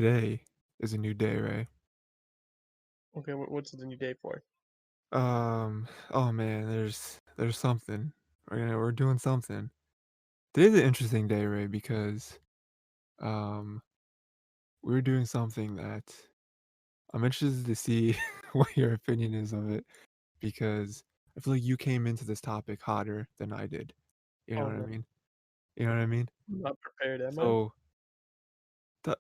today is a new day, right? Okay, what's the new day for? Oh man, there's something. We're doing something. Today's an interesting day, right? Because um we're doing something that I'm interested to see what your opinion is of it because I feel like you came into this topic hotter than I did. You know Oh what I no, mean? You know what I mean? I'm not prepared, am I? So,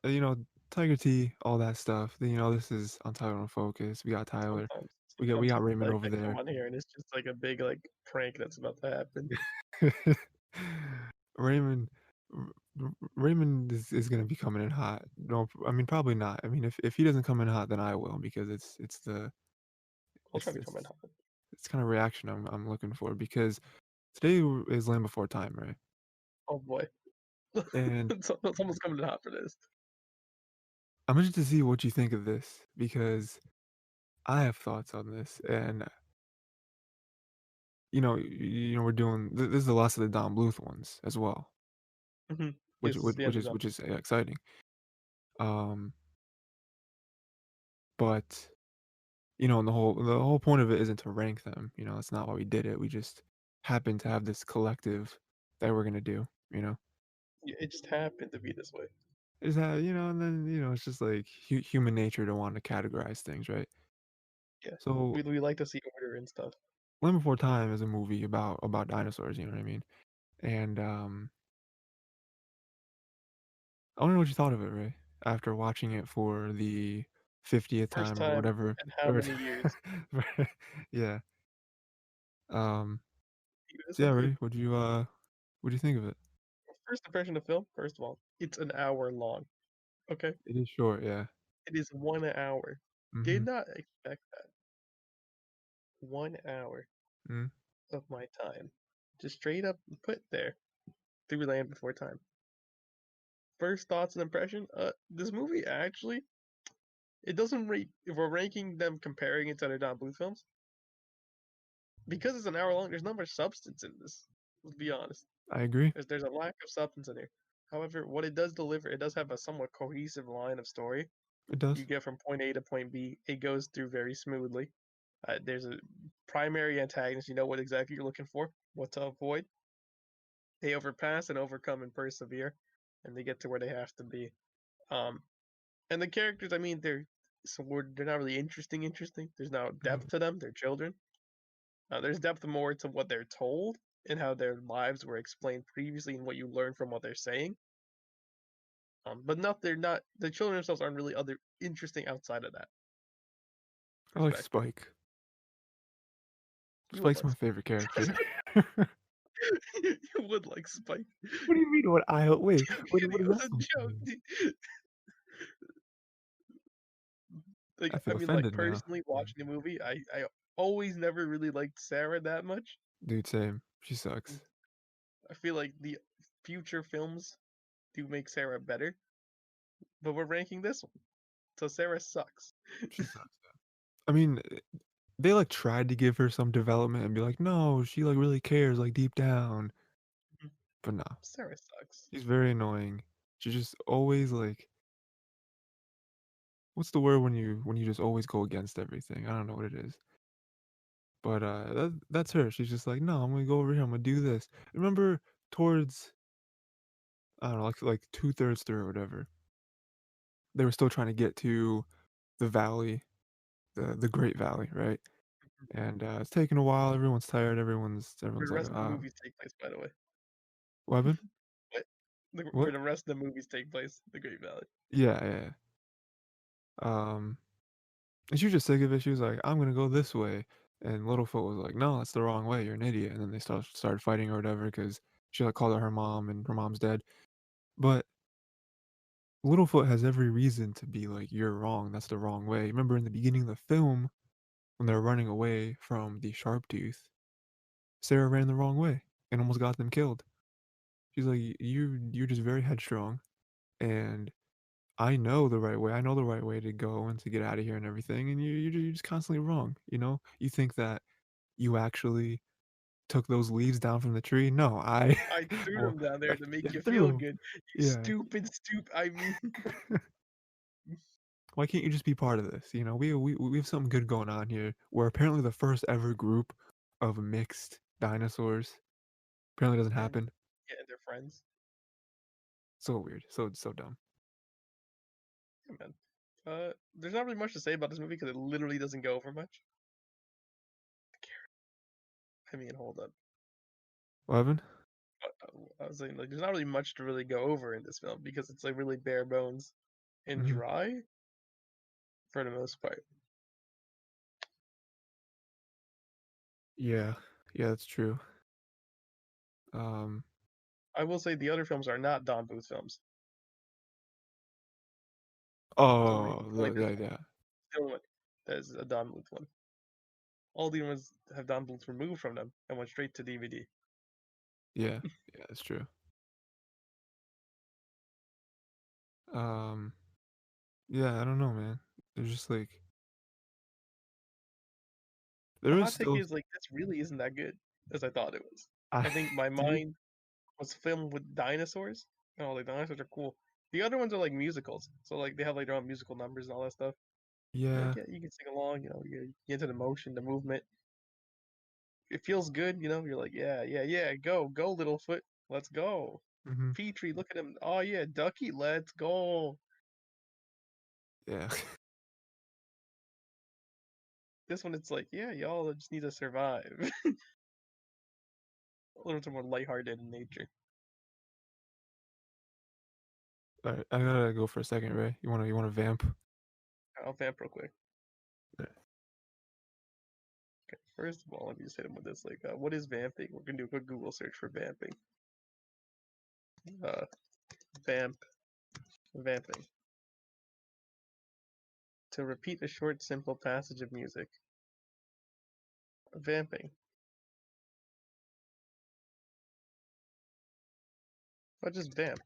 you know, Tiger T, all that stuff. This is Untitled, Unfocused. We got Tyler. Sometimes, We got Raymond like over I come there. on here and it's just like a big like prank that's about to happen. Raymond Raymond is gonna be coming in hot. No, I mean, probably not. I mean, if he doesn't come in hot, then I will because I'll try it's to come in it's hot. it's kinda reaction I'm looking for because today is Land Before Time, right? Oh boy, And someone's coming in hot for this. I'm interested to see what you think of this because I have thoughts on this and, we're doing this is the last of the Don Bluth ones as well, Yes, this is the end of them. which is exciting. Um, but and the whole point of it isn't to rank them, that's not why we did it, we just happen to have this collective that we're gonna do, you know? It just happened to be this way. Is that and then, it's just like human nature to want to categorize things, right? Yeah, So, we like to see order and stuff. Land Before Time is a movie about dinosaurs, you know what I mean? And, I wanna know what you thought of it, Ray, after watching it for the 50th First time or time whatever, in how or many years? yeah, um, so yeah, Listen, Ray, what'd you think of it? first impression of film. First of all, it's an hour long. Okay, It is short, yeah. it is 1 hour. Did Mhm. not expect that. 1 hour Mhm. of my time, just straight up put there through Land Before Time. First thoughts and impression. This movie actually it doesn't rate if we're ranking them comparing it to other Don Bluth films because it's an hour long. There's not much substance in this. Let's be honest. I agree. There's a lack of substance in here. However, what it does deliver, it does have a somewhat cohesive line of story. It You does. get from point A to point B. It goes through very smoothly. There's a primary antagonist. You know what exactly you're looking for, what to avoid. They overpass and overcome and persevere, and they get to where they have to be. Um, and the characters, I mean, they're not really interesting. There's no depth Mhm. to them. They're children. There's depth more to what they're told and how their lives were explained previously and what you learn from what they're saying. But not they're not the children themselves aren't really other interesting outside of that I like perspective. Spike. You would Spike's like my favorite character. you would like Spike. What do you mean what I wait, what It does was that a supposed to joke. mean? Like I I feel mean, like offended now. personally Mm. watching the movie, I always never really liked Sarah that much. Dude, same. She sucks. I feel like the future films do make Sarah better, but we're ranking this one, so Sarah sucks. She sucks, yeah. I mean, they, like, tried to give her some development and be like, "No, she, like, really cares, like, deep down." But no, Sarah sucks. she's very annoying. She just always, like what's the word when you just always go against everything? I don't know what it is. But, that's her. She's just like, "No, I'm gonna go over here, I'm gonna do this." Remember towards I don't know, like 2/3 through or whatever, they were still trying to get to the valley, the Great Valley, right? And, it's taking a while, everyone's tired, Where everyone's the like, rest of the "Ah." movies take place, by the way. What happened? What? Where What? the rest of the movies take place, the Great Valley. Yeah, yeah, yeah. Um, and she was just sick of it, she was like, "I'm gonna go this way." And Littlefoot was like, "No, that's the wrong way, you're an idiot." And then they started fighting or whatever because she, like, called out her mom and her mom's dead. But Littlefoot has every reason to be like, "You're wrong, that's the wrong way." Remember in the beginning of the film, when they're running away from the Sharptooth, Sarah ran the wrong way and almost got them killed. She's like, You're just very headstrong, and I know the right way. I know the right way to go and to get out of here and everything, and you're just constantly wrong, you know? You think that you actually took those leaves down from the tree? No, I I threw well, them down there to make I you threw feel 'em. good. You Yeah. stupid, I mean, Why can't you just be part of this? You know, we have something good going on here. We're apparently the first ever group of mixed dinosaurs. Apparently doesn't and happen. yeah, and they're friends. So weird. So dumb. Yeah, man. There's not really much to say about this movie because it literally doesn't go over much. I mean, hold up. 11? I was saying like there's not really much to really go over in this film because it's like really bare bones and Hmm. dry for the most part. Yeah. Yeah, that's true. Um, I will say the other films are not Don Bluth films. oh, Only this yeah, one. yeah. The only one that is a Don Bluth one. All the other ones have Don Bluth removed from them and went straight to DVD. Yeah. Yeah, that's true. Um, yeah, I don't know, man. There's just like The there is hot take still is like this really isn't that good as I thought it was. I I think my do you mind was filmed with dinosaurs. Oh, like dinosaurs are cool. The other ones are like musicals, so like they have like their own musical numbers and all that stuff. Like yeah. yeah, you can sing along, you get into the motion, the movement. It feels good, You're like yeah, yeah, yeah, go, Littlefoot, let's go. Hmm. Petrie, look at him. Oh yeah, Ducky, let's go. Yeah. This one, it's like yeah, y'all just need to survive. A little bit more lighthearted in nature. All right, I gotta go for a second, Ray. You wanna vamp? I'll vamp real quick. Okay, first of all, let me just hit him with this. Like, what is vamping? We're gonna do a quick Google search for vamping. Uh, vamping. To repeat a short, simple passage of music. Vamping. What just vamp?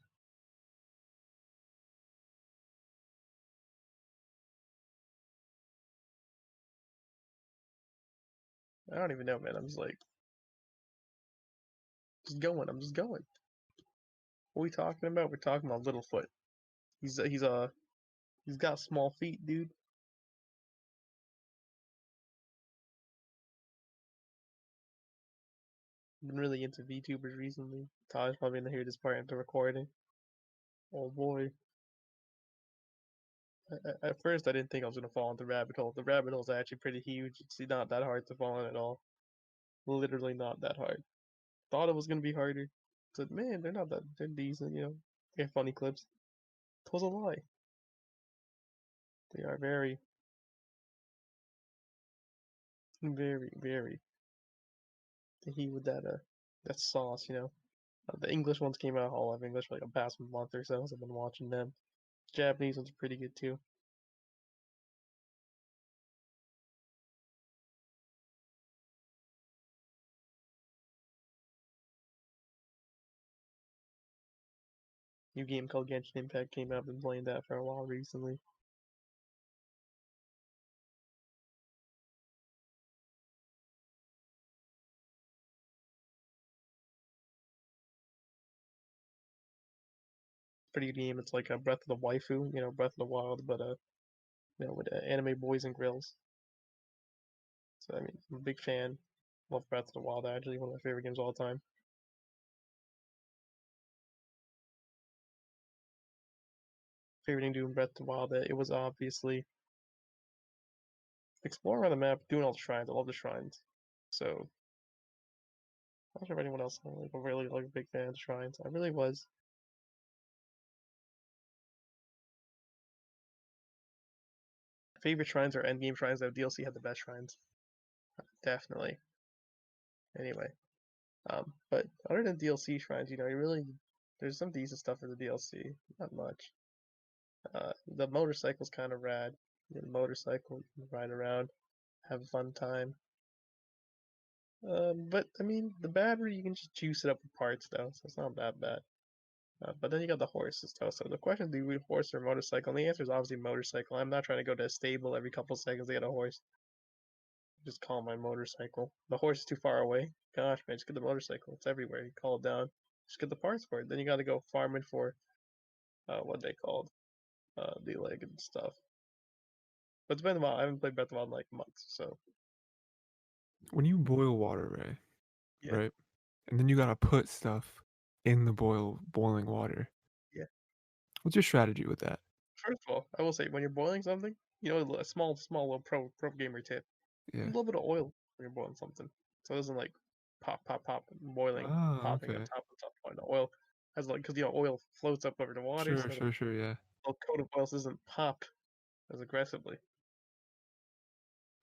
I don't even know, man. I'm just like, just going. I'm just going. What are we talking about? We're talking about Littlefoot. He's got small feet, dude. Been really into VTubers recently. Todd's probably gonna hear this part after recording. Oh boy. At first, I didn't think I was gonna fall into the rabbit hole. The rabbit hole's actually pretty huge. It's not that hard to fall in at all. Literally not that hard. Thought it was gonna be harder. Said, man, they're not that. They're decent, They're funny clips. It was a lie. They are very, very, very the heat with that sauce. The English ones came out all of English for like a past month or so. So I've been watching them. Japanese ones are pretty good too. New game called Genshin Impact came out. I've been playing that for a while recently. Pretty good game. It's like a Breath of the Waifu, Breath of the Wild, but with anime boys and grills. So I mean, I'm a big fan. Love Breath of the Wild. Actually, one of my favorite games of all time. Favorite thing doing Breath of the Wild. It was obviously exploring around the map, doing all the shrines. I love the shrines. So I'm not sure if anyone else like a really like a big fan of shrines. I really was. Favorite shrines are endgame shrines. Though DLC had the best shrines, definitely. Anyway, but other than DLC shrines, you really there's some decent stuff for the DLC. Not much. The motorcycle's kind of rad. You get a motorcycle, you can ride around, have a fun time. But I mean, the battery you can just juice it up with parts though, so it's not that bad. But then you got the horses though. So the question: do we horse or motorcycle? And the answer is obviously motorcycle. I'm not trying to go to a stable every couple seconds to get a horse. Just call my motorcycle. The horse is too far away. Gosh, man, just get the motorcycle. It's everywhere. You call it down. Just get the parts for it. Then you got to go farming for what they called the leg and stuff. But it's been a while. I haven't played Breath of the Wild in like months. So When you boil water, Ray, yeah, right? And then you gotta put stuff in the boiling water. yeah. What's your strategy with that? First of all, I will say when you're boiling something, a small little pro gamer tip. A Yeah. little bit of oil when you're boiling something, so it doesn't like pop, boiling, Oh, popping okay. on top of the oil. Has like because oil floats up over the water, Sure, so the sure, sure, yeah. little coat of oil doesn't pop as aggressively.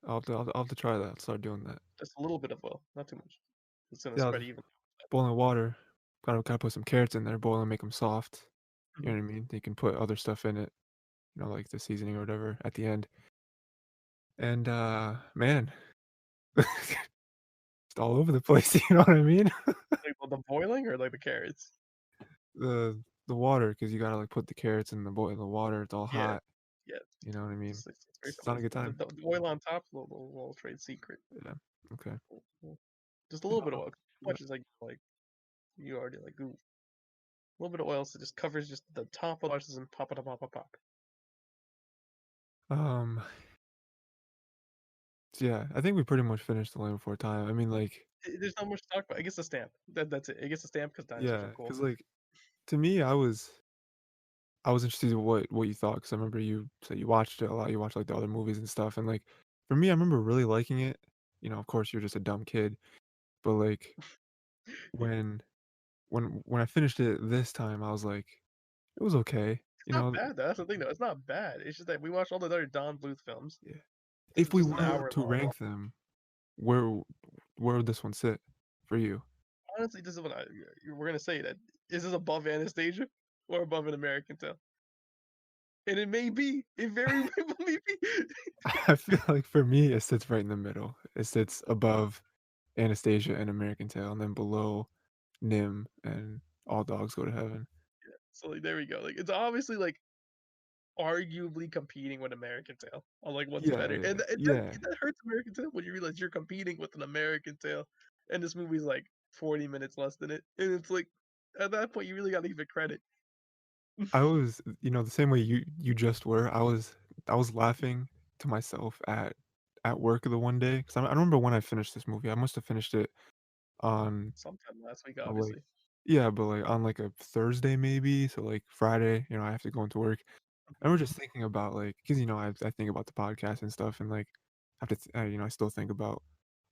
I'll have to try that. I'll start doing that. Just a little bit of oil, not too much. It's gonna Yeah, spread evenly. boiling water. Gotta put some carrots in there, boil and make them soft. You Mhm. know what I mean? You can put other stuff in it, like the seasoning or whatever at the end. And man, it's all over the place. You know what I mean? Like the boiling or like the carrots. The water, because you gotta like put the carrots in the boiling water. It's all Yeah, hot. yeah. You know what I mean? It's very It's simple. not a good The, time. the, the oil on top, little trade secret. Yeah. Okay. Mm. Just a little bit of oil. Too Yeah. much is like you already like ooh. A little bit of oil so it just covers just the top of the and pop, pop, pop, pop, pop. Um. So yeah, I think we pretty much finished the Land Before Time. I mean, like, There's not much to talk about. It gets a stamp. That's it. It gets a stamp because dinosaurs are yeah, cool. because like to me, I was interested in what you thought because I remember you said you watched it a lot. You watched like the other movies and stuff, and like for me, I remember really liking it. Of course, you're just a dumb kid, but like Yeah. when when I finished it this time, I was like, it was okay. It's not bad though. That's the thing though. It's not bad. It's just that we watched all the other Don Bluth films. Yeah. This If is we just an were hour to long. rank them, where where would this one sit for you? Honestly, this is what we're gonna say that is this above Anastasia or above an American Tale? And it may be. It very well may be. I feel like for me, it sits right in the middle. It sits above Anastasia and American Tail, and then below Nim and All Dogs Go to Heaven. So like there we go. Like it's obviously like arguably competing with American Tail on like what's Yeah, better, yeah, and yeah. that hurts American Tail when you realize you're competing with an American Tail, and this movie's like 40 minutes less than it, and it's like at that point you really got to give it credit. I was, the same way you just were. I was laughing to myself at work the one day because I remember when I finished this movie. I must have finished it on Sometime last week, like obviously. yeah, but like on like a Thursday maybe. So like Friday, I have to go into work. I Mhm. remember just thinking about like because I think about the podcast and stuff and like have to I still think about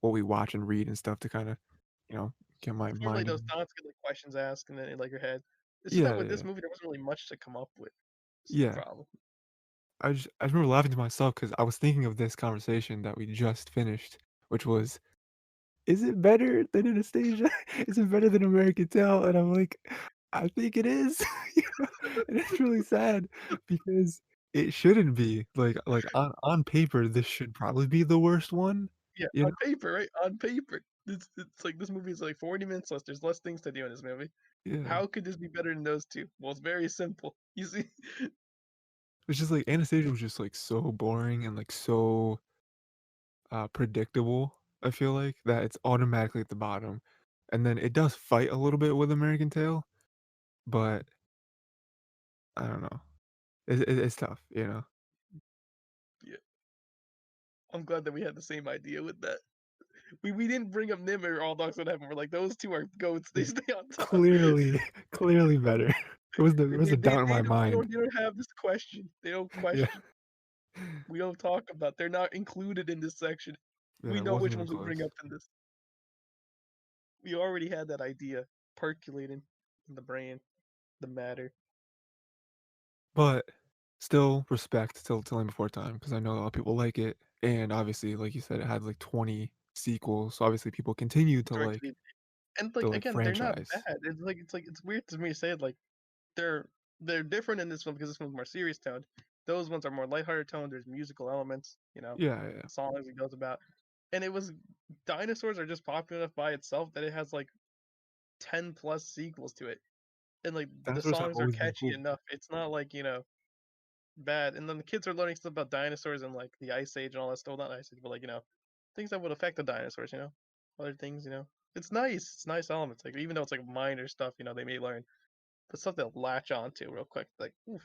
what we watch and read and stuff to kind of you know get my Formulate mind. those thoughts, get like questions asked, and then in like your head. It's just that Yeah, with this yeah, movie, there wasn't really much to come up with. It's the yeah. problem. I just remember laughing to myself because I was thinking of this conversation that we just finished, which was, "Is it better than Anastasia? Is it better than American Tail?" And I'm like, "I think it is." And it's really sad because it shouldn't be. Like on paper, this should probably be the worst one, Yeah, you know? on paper, right? On paper, it's like this movie is like 40 minutes less. There's less things to do in this movie. Yeah. How could this be better than those two? Well, it's very simple. You see, It's just like Anastasia was just like so boring and like so predictable, I feel like, that it's automatically at the bottom. And then it does fight a little bit with American Tail, but I don't know. It's tough, you know? yeah, I'm glad that we had the same idea with that. We didn't bring up Nim or All Dogs in Heaven. We're like those two are goats. They Yeah. stay on top. Clearly, clearly better. There was a doubt in my mind. They don't have this question. They don't Yeah. question. We don't talk about. They're not included in this section. Yeah, We it know wasn't which even ones we bring close. up in this. We already had that idea percolating in the brain, the matter. But still respect to Land Before Time because I know a lot of people like it, and obviously, like you said, it had, like, 20 sequels, so obviously people continue to Direct like to the and the, like like, again, they're not franchise. bad. It's weird to me to say it like they're they're different in this one because this one's more serious toned. Those ones are more lighthearted toned. There's musical elements, Yeah, yeah. songs it goes about. And it was dinosaurs are just popular enough by itself that it has like 10 plus sequels to it. And like the Dinosaurs have songs are always been catchy cool. enough. It's not like, bad. And then the kids are learning stuff about dinosaurs and like the ice age and all that stuff. Not ice age, but like, things that would affect the dinosaurs, other things. It's nice. It's nice elements. Like even though it's like minor stuff, they may learn. But stuff they'll latch onto real quick. Like, oof.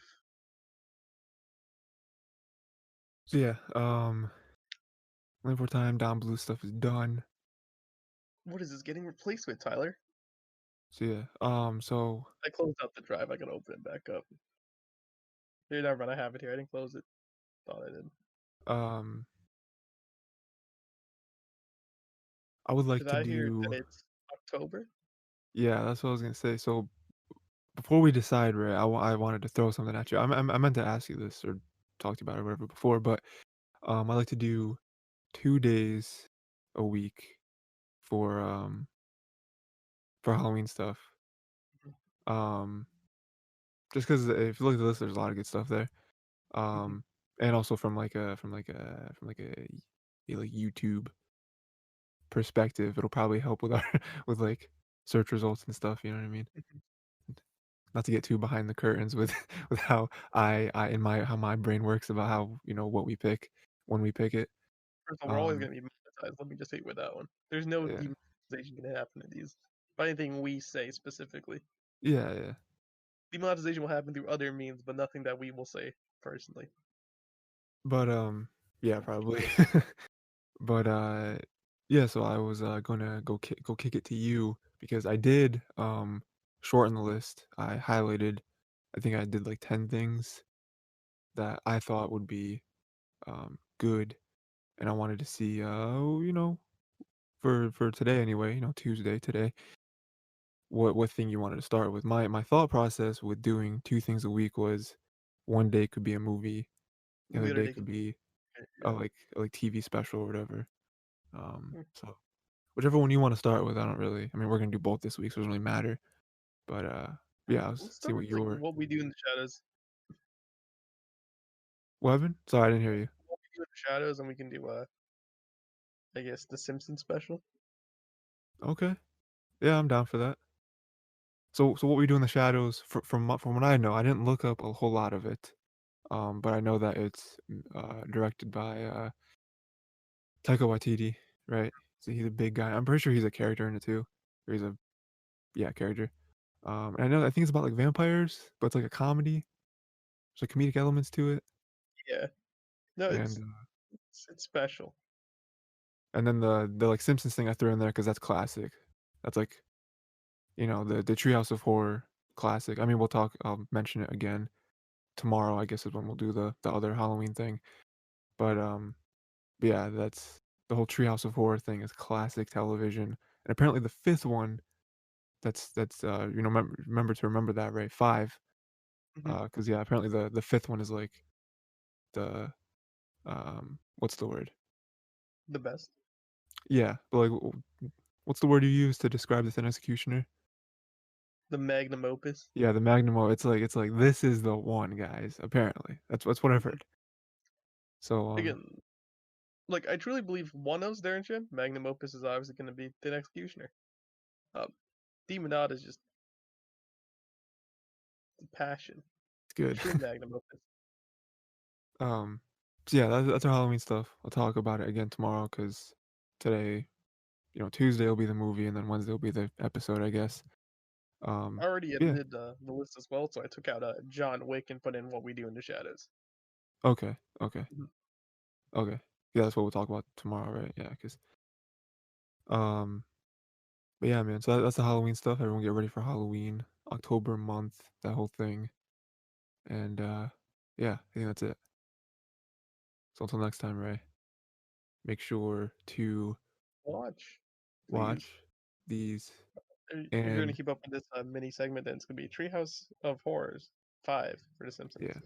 So yeah, Land for Time, Down Blue stuff is done. What is this getting replaced with, Tyler? So yeah, so I closed out the drive. I gotta open it back up. Here, never mind. I have it here. I didn't close it. Thought I did. um, I would like Did to I hear that do. it's October? Yeah, that's what I was gonna say. So before we decide, right, I wanted to throw something at you. I meant to ask you this or talk to you about it or whatever before, but I like to do 2 days a week for Halloween stuff. Mhm, Um, just because if you look at the list, there's a lot of good stuff there. mhm. Um, and also from like YouTube perspective, it'll probably help with our with like search results and stuff. You know what I mean? Not to get too behind the curtains with with how I in my how my brain works about how what we pick when we pick it. First of all, we're always Um, gonna be monetized. Let me just hit you with that one. There's no yeah, demonetization gonna happen in these. By anything we say specifically. yeah, yeah. Demonetization will happen through other means, but nothing that we will say personally. But yeah, probably. But yeah. So I was gonna go kick it to you because I did shorten the list. I highlighted. I think I did like 10 things that I thought would be good, and I wanted to see for today anyway. Tuesday today. What thing you wanted to start with? My thought process with doing 2 things a week was one day could be a movie, the The other other day day could could be a yeah. like TV special or whatever. Hmm. So whichever one you want to start with, I don't really. I mean, we're gonna do both this week, so it doesn't really matter. But yeah, Let's see start what with like your what we do in the shadows. weapon. Sorry, I didn't hear you. What we do in the shadows, and we can do I guess the Simpsons special. Okay, yeah, I'm down for that. So what we do in the shadows, from what I know, I didn't look up a whole lot of it. But I know that it's directed by Taika Waititi, right? So he's a big guy. I'm pretty sure he's a character in it too. Or he's a yeah character. And I think it's about like vampires, but it's like a comedy. There's like comedic elements to it, Yeah. No, and it's special. then the like Simpsons thing I threw in there because that's classic. That's like the Treehouse of Horror classic. I mean, we'll talk. I'll mention it again tomorrow. I guess is when we'll do the other Halloween thing. But yeah, that's the whole Treehouse of Horror thing is classic television. And apparently the fifth one, remember to remember that, right? Five. Hmm. Because yeah, apparently the fifth one is like the what's the word? The best. Yeah, but like what's the word you use to describe the Thin Executioner? The magnum opus. Yeah, the Magnum. It's like this is the one, guys. Apparently, that's what I've Hmm. heard. So Again, like I truly believe one of their engine, magnum opus is obviously going to be the executioner. Um, Demonade is just the passion. it's good. True magnum opus. um, so yeah, that's our Halloween stuff. I'll talk about it again tomorrow because today, Tuesday will be the movie and then Wednesday will be the episode, I guess. I already Yeah. edited the list as well, so I took out John Wick and put in what we do in the shadows. Okay. Okay. Mhm. Okay. Yeah, that's what we'll talk about tomorrow, right? Yeah, because um, but yeah, man. So that's the Halloween stuff. Everyone get ready for Halloween, October month, that whole thing, and yeah, I think that's it. So until next time, Ray, make sure to Watch, please. watch these If you're going to and keep up with this mini segment, then it's going to be Treehouse of Horrors 5 for The yeah, Simpsons.